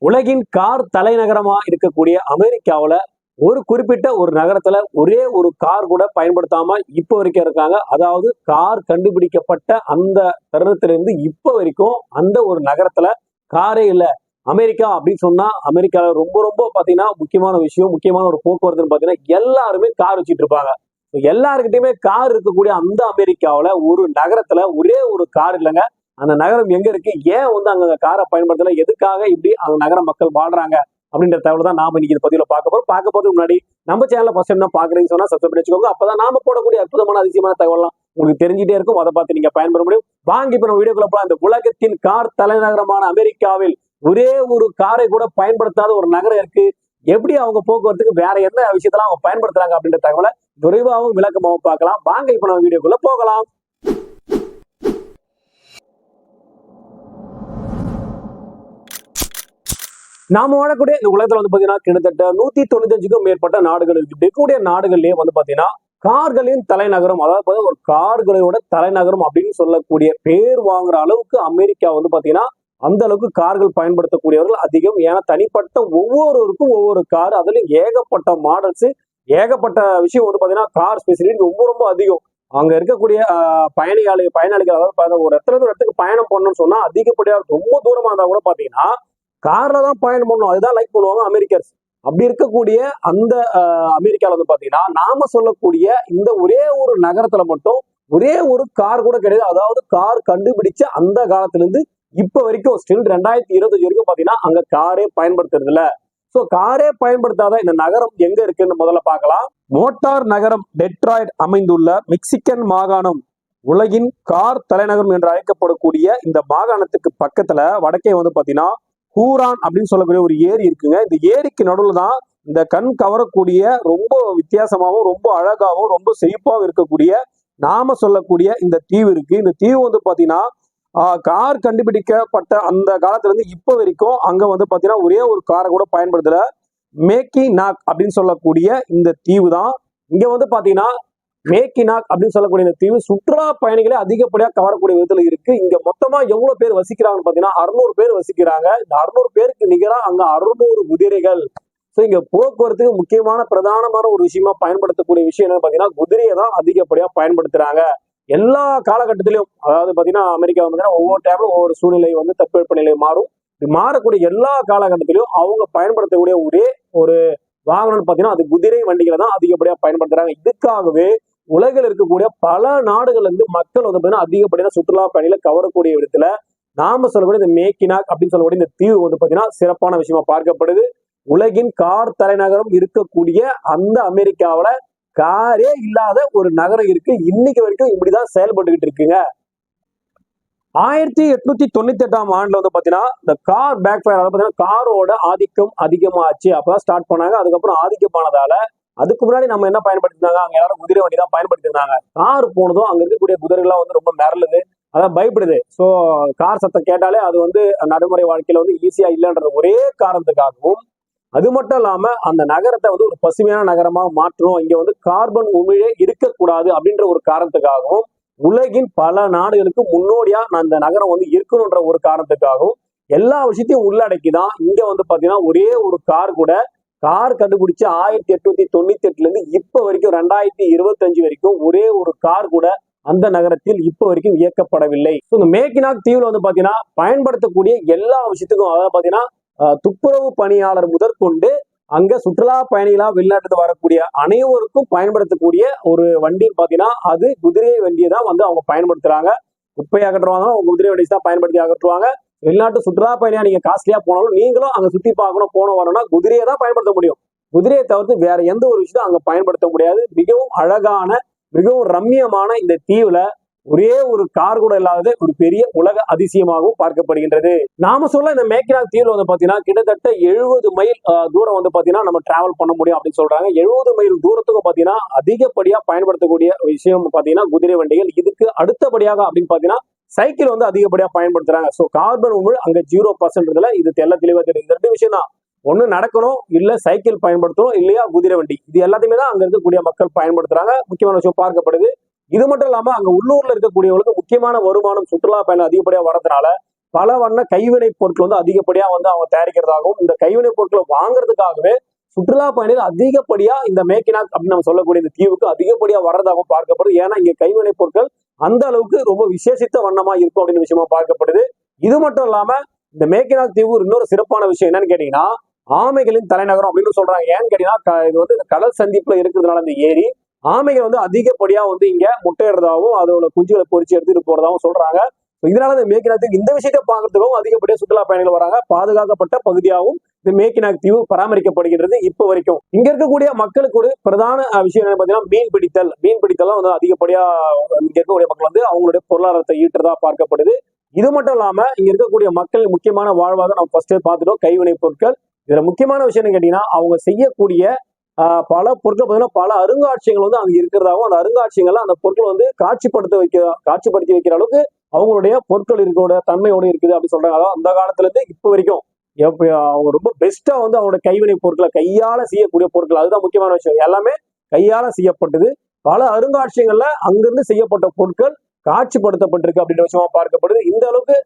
உலகின் கார் தலைநகரமா இருக்கக்கூடிய அமெரிக்காவுல ஒரு குறிப்பிட்ட ஒரு நகரத்துல ஒரே ஒரு கார் கூட பயன்படுத்தாம இப்ப வரைக்கும் இருக்காங்க. அதாவது கார் கண்டுபிடிக்கப்பட்ட அந்த தருணத்திலிருந்து இப்ப வரைக்கும் அந்த ஒரு நகரத்துல காரே இல்ல. அமெரிக்கா அப்படின்னு சொன்னா அமெரிக்கால ரொம்ப ரொம்ப பாத்தீங்கன்னா முக்கியமான விஷயம், முக்கியமான ஒரு போக்குவரத்துன்னு பாத்தீங்கன்னா எல்லாருமே கார் வச்சுட்டு இருப்பாங்க. எல்லாருக்கிட்டையுமே கார் இருக்கக்கூடிய அந்த அமெரிக்காவுல ஒரு நகரத்துல ஒரே ஒரு கார் இல்லைங்க. அந்த நகரம் எங்க இருக்கு, ஏன் வந்து அங்க காரை பயன்படுத்தல, எதுக்காக இப்படி அந்த நகர மக்கள் வாழ்றாங்க அப்படின்ற தகவல் தான் நாம இன்னைக்கு இந்த பதிவுல பார்க்க போறோம். பார்க்க போறதுக்கு முன்னாடி நம்ம சேனல்ல ஃபர்ஸ்ட் டைம் தான் பாக்குறீங்கன்னு சொன்னா சப்ஸ்கிரைப் பண்ணி வச்சுக்கோங்க. அப்பதான் நாம போடக்கூடிய அற்புதமான அதிசயமான தகவல்லாம் உங்களுக்கு தெரிஞ்சுட்டே இருக்கும். அதை பார்த்து நீங்க பயன்பெற முடியும். வாங்கி இப்ப நம்ம வீடியோக்குள்ள போலாம். இந்த உலகத்தின் கார் தலைநகரமான அமெரிக்காவில் ஒரே ஒரு காரை கூட பயன்படுத்தாத ஒரு நகரம் இருக்கு. எப்படி அவங்க போக்குவரத்துக்கு வேற என்ன விஷயத்தெல்லாம் அவங்க பயன்படுத்துறாங்க அப்படின்ற தகவலை விரைவாகவும் விளக்கமாகவும் பார்க்கலாம். வாங்க இப்ப நம்ம வீடியோக்குள்ள போகலாம். நாம வாழக்கூடிய இந்த உலகத்துல வந்து பாத்தீங்கன்னா கிட்டத்தட்ட 195க்கும் மேற்பட்ட நாடுகள் இருக்கு. இருக்கக்கூடிய நாடுகள்லயே வந்து பாத்தீங்கன்னா கார்களின் தலைநகரம், அதாவது ஒரு கார்களோட தலைநகரம் அப்படின்னு சொல்லக்கூடிய பேர் வாங்குற அளவுக்கு அமெரிக்கா வந்து பாத்தீங்கன்னா அந்த அளவுக்கு கார்கள் பயன்படுத்தக்கூடியவர்கள் அதிகம். ஏன்னா தனிப்பட்ட ஒவ்வொருவருக்கும் ஒவ்வொரு கார், அதுலயும் ஏகப்பட்ட மாடல்ஸ், ஏகப்பட்ட விஷயம் வந்து பாத்தீங்கன்னா கார் ஸ்பெசிலிட்டி ரொம்ப ரொம்ப அதிகம். அங்க இருக்கக்கூடிய பயணிகள் அதாவது ஒரு இடத்துல இருந்து ஒரு இடத்துக்கு பயணம் பண்ணணும்னு சொன்னா அதிகப்படியா ரொம்ப தூரமா இருந்தா கூட பாத்தீங்கன்னா கார்ல தான் பயணம் பண்ணணும். அதுதான் லைக் பண்ணுவாங்க அமெரிக்கர்ஸ். அப்படி இருக்கக்கூடிய அந்த அமெரிக்கால வந்து பாத்தீங்கன்னா நாம சொல்லக்கூடிய இந்த ஒரே ஒரு நகரத்துல மட்டும் ஒரே ஒரு கார் கூட கிடையாது. அதாவது கார் கண்டுபிடிச்ச அந்த காலத்துல இருந்து இப்ப வரைக்கும் ஸ்டில் 2025 வரைக்கும் பாத்தீங்கன்னா அங்க காரே பயன்படுத்துறது இல்ல. சோ காரே பயன்படுத்தாத இந்த நகரம் எங்க இருக்குன்னு முதல்ல பார்க்கலாம். மோட்டார் நகரம் டெட்ராய்ட் அமைந்துள்ள மெக்சிகன் மாகாணம் உலகின் கார் தலைநகரம் என்று அழைக்கப்படக்கூடிய இந்த மாகாணத்துக்கு பக்கத்துல வடக்கே வந்து பாத்தீங்கன்னா ஹூரான் அப்படின்னு சொல்லக்கூடிய ஒரு ஏரி இருக்குங்க. இந்த ஏரிக்கு நடுவுல தான் இந்த கண் கவரக்கூடிய ரொம்ப வித்தியாசமாகவும் ரொம்ப அழகாகவும் ரொம்ப செழிப்பாகவும் இருக்கக்கூடிய நாம சொல்லக்கூடிய இந்த தீவு இருக்கு. இந்த தீவு வந்து பாத்தீங்கன்னா கார் கண்டுபிடிக்கப்பட்ட அந்த காலத்துல இருந்து இப்ப வரைக்கும் அங்க வந்து பாத்தீங்கன்னா ஒரே ஒரு காரை கூட பயன்படுத்தல. மேக்கினாக் அப்படின்னு சொல்லக்கூடிய இந்த தீவு தான். இங்க வந்து பாத்தீங்கன்னா மேக்கினாக் அப்படின்னு சொல்லக்கூடிய இந்த தீவு சுற்றுலா பயணிகளே அதிகப்படியா கவரக்கூடிய விதத்துல இருக்கு. இங்க மொத்தமா எவ்வளவு பேர் வசிக்கிறாங்கன்னு பாத்தீங்கன்னா 600 பேர் வசிக்கிறாங்க. இந்த 600 பேருக்கு நிகரா அங்க 600 குதிரைகள். சோ இங்க போக்குவரத்துக்கு முக்கியமான பிரதானமான ஒரு விஷயமா பயன்படுத்தக்கூடிய விஷயம் என்னன்னு பாத்தீங்கன்னா குதிரையை தான் அதிகப்படியா பயன்படுத்துறாங்க. எல்லா காலகட்டத்திலும், அதாவது பாத்தீங்கன்னா அமெரிக்கா வந்து ஒவ்வொரு டைம்ல ஒவ்வொரு சூழ்நிலை வந்து தட்பவெப்ப நிலை மாறும். மாறக்கூடிய எல்லா காலகட்டத்திலும் அவங்க பயன்படுத்தக்கூடிய ஒரே ஒரு வாகனம் பாத்தீங்கன்னா அது குதிரை வண்டிகளை தான் அதிகப்படியா பயன்படுத்துறாங்க. இதுக்காகவே உலகில் இருக்கக்கூடிய பல நாடுகள்ல இருந்து மக்கள் வந்து பாத்தீங்கன்னா அதிகப்படியான சுற்றுலா பயணிகளை கவரக்கூடிய விதத்துல நாம சொல்லக்கூடிய இந்த மேக்கினாக் அப்படின்னு சொல்லக்கூடிய இந்த தீவு வந்து பாத்தீங்கன்னா சிறப்பான விஷயமா பார்க்கப்படுது. உலகின் கார் தலைநகரம் இருக்கக்கூடிய அந்த அமெரிக்காவில காரே இல்லாத ஒரு நகரம் இருக்கு. இன்னைக்கு வரைக்கும் இப்படிதான் செயல்பட்டுக்கிட்டு இருக்குங்க. 1898ஆம் ஆண்டுல வந்து பாத்தீங்கன்னா இந்த கார் பேக் ஃபயர், அதாவது பாத்தீங்கன்னா காரோட ஆதிக்கம் அதிகமாச்சு. அப்பதான் ஸ்டார்ட் பண்ணாங்க. அதுக்கப்புறம் ஆதிக்கமானதால அதுக்கு முன்னாடி நம்ம என்ன பயன்படுத்திருந்தாங்க, அங்க எல்லாரும் குதிரை வண்டி தான் பயன்படுத்திருந்தாங்க. கார் போனதும் அங்க இருக்கக்கூடிய குதிரைகள்லாம் வந்து ரொம்ப மிரளுது, அதான் பயப்படுது. சோ கார் சத்தம் கேட்டாலே அது வந்து நடைமுறை வாழ்க்கையில வந்து ஈஸியா இல்லைன்றது ஒரே காரணத்துக்காகவும், அது மட்டும் இல்லாம அந்த நகரத்தை வந்து ஒரு பசுமையான நகரமா மாற்றணும், இங்க வந்து கார்பன் உமிழே இருக்கக்கூடாது அப்படின்ற ஒரு காரணத்துக்காகவும், உலகின் பல நாடுகளுக்கு முன்னோடியா அந்த நகரம் வந்து இருக்கணும்ன்ற ஒரு காரணத்துக்காகவும் எல்லா விஷயத்தையும் உள்ளடக்கிதான் இங்க வந்து பாத்தீங்கன்னா ஒரே ஒரு கார் கூட கார் கண்டுபிடிச்சு 1898ல இருந்து இப்ப வரைக்கும் 2025 வரைக்கும் ஒரே ஒரு கார் கூட அந்த நகரத்தில் இப்ப வரைக்கும் இயக்கப்படவில்லை. இந்த மேக்கினாக் தீவுல வந்து பாத்தீங்கன்னா பயன்படுத்தக்கூடிய எல்லா விஷயத்துக்கும், அதாவது பாத்தீங்கன்னா துப்புரவு பணியாளர் முதற்கொண்டு அங்க சுற்றுலா பயணிகளா வெளிநாட்டுக்கு வரக்கூடிய அனைவருக்கும் பயன்படுத்தக்கூடிய ஒரு வண்டின்னு பாத்தீங்கன்னா அது குதிரை வண்டியை தான் வந்து அவங்க பயன்படுத்துறாங்க. குப்பை அகற்றுவாங்க, அவங்க குதிரை வண்டி தான் பயன்படுத்தி அகற்றுவாங்க. வெளிநாட்டு சுற்றுலா பயணியா நீங்க காஸ்ட்லியா போனாலும் நீங்களும் அங்க சுத்தி பார்க்கணும் போன வரணும்னா குதிரையை தான் பயன்படுத்த முடியும். குதிரையை தவிர்த்து வேற எந்த ஒரு விஷயத்தையும் அங்க பயன்படுத்த முடியாது. மிகவும் அழகான, மிகவும் ரம்மியமான இந்த தீவுல ஒரே ஒரு கார் கூட இல்லாத ஒரு பெரிய உலக அதிசயமாகவும் பார்க்கப்படுகின்றது. நாம சொல்ல இந்த மேக்கினாக் தீவுல வந்து பாத்தீங்கன்னா கிட்டத்தட்ட 70 மைல் தூரம் வந்து பாத்தீங்கன்னா நம்ம டிராவல் பண்ண முடியும் அப்படின்னு சொல்றாங்க. 70 மைல் தூரத்துக்கும் பாத்தீங்கன்னா அதிகப்படியா பயன்படுத்தக்கூடிய விஷயம் பாத்தீங்கன்னா குதிரை வண்டிகள். இதுக்கு அடுத்தபடியாக அப்படின்னு பாத்தீங்கன்னா சைக்கிள் வந்து அதிகப்படியா பயன்படுத்துறாங்க. சோ கார்பன் உமிழ் அங்க 0% இது தெல்ல தெளிவா தெரியுது. 2 விஷயம் தான், ஒண்ணு நடக்கணும், இல்ல சைக்கிள் பயன்படுத்தணும், இல்லையா குதிரை வண்டி. இது எல்லாத்தையுமே தான் அங்க இருக்கக்கூடிய மக்கள் பயன்படுத்துறாங்க. முக்கியமான விஷயம் பார்க்கப்படுது. இது மட்டும் இல்லாம அங்க உள்ளூர்ல இருக்கக்கூடியவங்களுக்கு முக்கியமான வருமானம் சுற்றுலா பயணம் அதிகப்படியா வரதுனால பல வண்ண கைவினை பொருட்கள் வந்து அதிகப்படியா வந்து அவங்க தயாரிக்கிறதாகவும், இந்த கைவினை பொருட்களை வாங்குறதுக்காகவே சுற்றுலா பயணிகள் அதிகப்படியா இந்த மேக்கினாக் அப்படின்னு நம்ம சொல்லக்கூடிய இந்த தீவுக்கு அதிகப்படியா வர்றதாகவும் பார்க்கப்படுது. ஏன்னா இங்க கைவினை பொருட்கள் அந்த அளவுக்கு ரொம்ப விசேஷித்த வண்ணமா இருக்கும் அப்படின்னு விஷயமா பார்க்கப்படுது. இது மட்டும் இல்லாம இந்த மேக்கினாக் தீவு இன்னொரு சிறப்பான விஷயம் என்னன்னு கேட்டீங்கன்னா, ஆமைகளின் தலைநகரம் அப்படின்னு சொல்றாங்க. ஏன்னு கேட்டீங்கன்னா இது வந்து இந்த கடல் சந்திப்புல இருக்கிறதுனால இந்த ஏரி ஆமைகள் வந்து அதிகப்படியா வந்து இங்க முட்டையிடுறதாகவும் அதோட குஞ்சுகளை பொறிச்சு எடுத்துட்டு போறதாகவும் சொல்றாங்க. இதனால இந்த மேக்கினாக் இந்த விஷயத்தை பார்க்கறதுக்கும் அதிகப்படியா சுற்றுலா பயணிகள் வராங்க. பாதுகாக்கப்பட்ட பகுதியாகவும் இந்த மேக்கினாக் தீவு பராமரிக்கப்படுகிறது இப்ப வரைக்கும். இங்க இருக்கக்கூடிய மக்களுக்கு ஒரு பிரதான விஷயம் என்னன்னு பாத்தீங்கன்னா மீன் பிடித்தல் வந்து அதிகப்படியா இங்க இருக்கக்கூடிய மக்கள் வந்து அவங்களுடைய பொருளாதாரத்தை ஈட்டுறதா பார்க்கப்படுது. இது மட்டும் இல்லாம இங்க இருக்கக்கூடிய மக்கள் முக்கியமான வாழ்வாதாரம் நம்ம ஃபர்ஸ்டே பார்த்துட்டோம், கைவினை பொருட்கள். இதுல முக்கியமான விஷயம் கேட்டீங்கன்னா அவங்க செய்யக்கூடிய பல பொருட்கள் பார்த்தீங்கன்னா பல அருங்காட்சியங்கள் வந்து அங்க இருக்கிறதாகவும், அந்த அருங்காட்சியங்கள்ல அந்த பொருட்கள் வந்து காட்சிப்படுத்தி வைக்கிற அளவுக்கு அவங்களுடைய பொருட்கள் இருக்கோட தன்மையோட இருக்குது அப்படின்னு சொல்றாங்க. அதாவது அந்த காலத்துல இருந்து இப்ப வரைக்கும் அவங்க ரொம்ப பெஸ்டா வந்து அவங்களோட கைவினை பொருட்களை கையால செய்யக்கூடிய பொருட்கள், அதுதான் முக்கியமான விஷயம். எல்லாமே கையால செய்யப்பட்டது. பல அருங்காட்சியங்கள்ல அங்கிருந்து செய்யப்பட்ட பொருட்கள் காட்சிப்படுத்தப்பட்டிருக்கு அப்படின்ற விஷயமா பார்க்கப்படுது. இந்த அளவுக்கு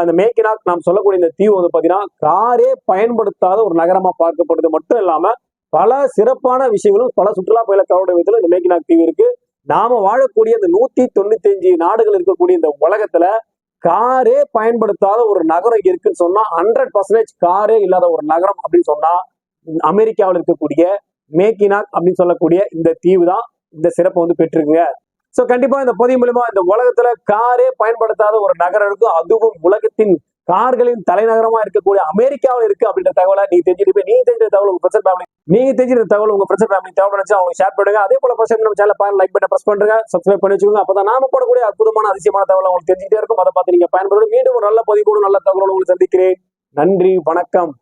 இந்த மேக்கினாக் நாம் சொல்லக்கூடிய இந்த தீவு வந்து பாத்தீங்கன்னா காரே பயன்படுத்தாத ஒரு நகரமா பார்க்கப்படுது மட்டும் இல்லாம பல சிறப்பான விஷயங்களும் பல சுற்றுலா பயணிகளை கவர்ந்த விதத்துல இந்த மேக்கினாக் தீவு இருக்கு. நாம வாழக்கூடிய இந்த 195 நாடுகள் இருக்கக்கூடிய இந்த உலகத்துல காரே பயன்படுத்தாத ஒரு நகரம் இருக்குன்னு சொன்னா 100% காரே இல்லாத ஒரு நகரம் அப்படின்னு சொன்னா அமெரிக்காவில் இருக்கக்கூடிய மேக்கினாக் அப்படின்னு சொல்லக்கூடிய இந்த தீவு தான் இந்த சிறப்பை வந்து பெற்றிருக்குங்க. சோ கண்டிப்பா இந்த பதிவு மூலமா இந்த உலகத்துல காரே பயன்படுத்தாத ஒரு நகரம் இருக்கு, அதுவும் உலகத்தின் கார்களின் தலைநகரமா இருக்கக்கூடிய அமெரிக்காவில் இருக்கு அப்படின்ற தகவலை நீங்க தெரிஞ்சுட்டு நீங்க தெரிஞ்ச தகவல் உங்க ஃப்ரெண்ட்ஸ் ஃபேமிலி உங்க ஃப்ரெண்ட்ஸ் ஃபேமிலி தேவை நினைச்சா அவங்களுக்கு ஷேர் பண்ணுங்க. அதே போல ஃபர்ஸ்ட் நம்ம சேனல் பாருங்க, லைக் பட்டன் பிரஸ் பண்ணுங்க, சப்ஸ்கிரைப் பண்ணி வச்சுக்கோங்க. அப்பதான் நாம போடக்கூடிய அற்புதமான அதிசயமான தகவல் உங்களுக்கு தெரிஞ்சுட்டே இருக்கும். அதை பார்த்து நீங்க பயன்படுத்த மீண்டும் ஒரு நல்ல பதிவோடு நல்ல தகவலோடு உங்களுக்கு சந்திக்கிறேன். நன்றி, வணக்கம்.